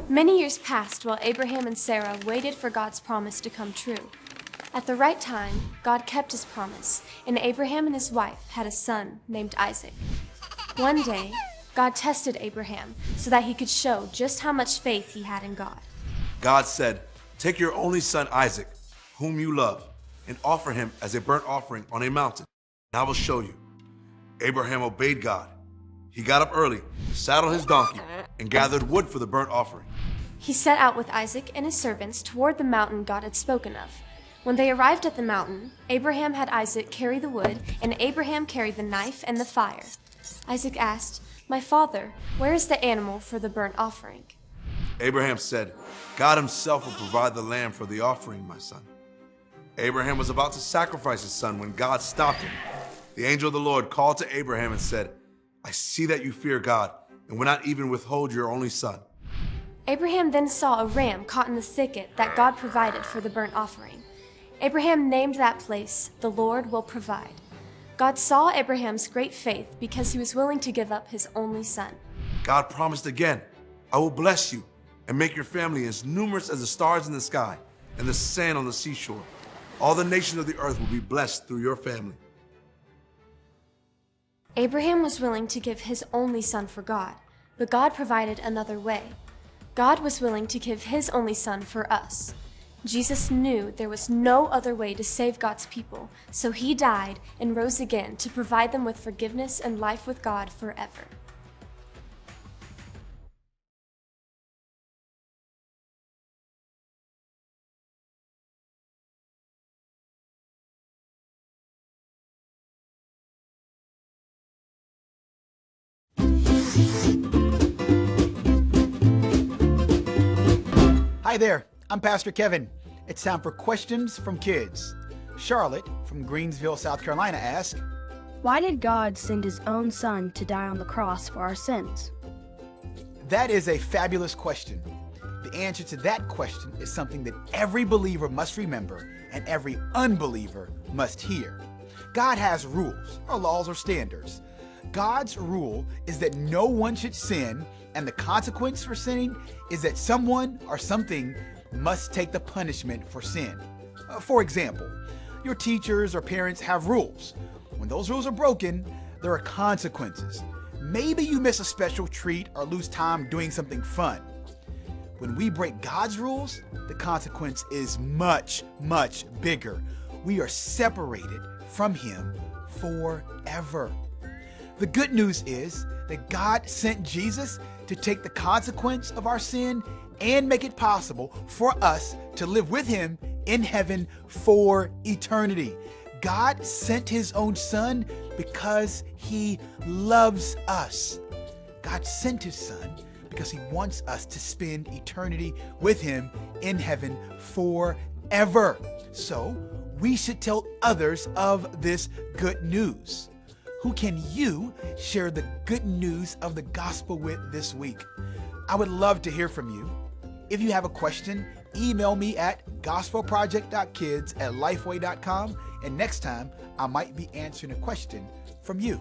Many years passed while Abraham and Sarah waited for God's promise to come true. At the right time, God kept his promise, and Abraham and his wife had a son named Isaac. One day, God tested Abraham so that he could show just how much faith he had in God. God said, "Take your only son Isaac, whom you love, and offer him as a burnt offering on a mountain, and I will show you." Abraham obeyed God. He got up early, saddled his donkey, and gathered wood for the burnt offering. He set out with Isaac and his servants toward the mountain God had spoken of. When they arrived at the mountain, Abraham had Isaac carry the wood, and Abraham carried the knife and the fire. Isaac asked, "My father, where is the animal for the burnt offering?" Abraham said, "God himself will provide the lamb for the offering, my son." Abraham was about to sacrifice his son when God stopped him. The angel of the Lord called to Abraham and said, "I see that you fear God and will not even withhold your only son." Abraham then saw a ram caught in the thicket that God provided for the burnt offering. Abraham named that place, "The Lord Will Provide." God saw Abraham's great faith because he was willing to give up his only son. God promised again, "I will bless you and make your family as numerous as the stars in the sky and the sand on the seashore. All the nations of the earth will be blessed through your family." Abraham was willing to give his only son for God, but God provided another way. God was willing to give his only son for us. Jesus knew there was no other way to save God's people, so he died and rose again to provide them with forgiveness and life with God forever. Hi there, I'm Pastor Kevin. It's time for questions from kids. Charlotte from Greensville, South Carolina asks, Why did God send his own son to die on the cross for our sins? that is a fabulous question. The answer to that question is something that every believer must remember and every unbeliever must hear. God has rules, or laws, or standards. God's rule is that no one should sin, and the consequence for sinning is that someone or something must take the punishment for sin. For example, your teachers or parents have rules. When those rules are broken, there are consequences. Maybe you miss a special treat or lose time doing something fun. When we break God's rules, the consequence is much, much bigger. We are separated from Him forever. The good news is that God sent Jesus to take the consequence of our sin and make it possible for us to live with Him in heaven for eternity. God sent His own Son because He loves us. God sent His Son because He wants us to spend eternity with Him in heaven forever. So we should tell others of this good news. Who can you share the good news of the gospel with this week? I would love to hear from you. If you have a question, email me at gospelproject.kids@lifeway.com, and next time I might be answering a question from you.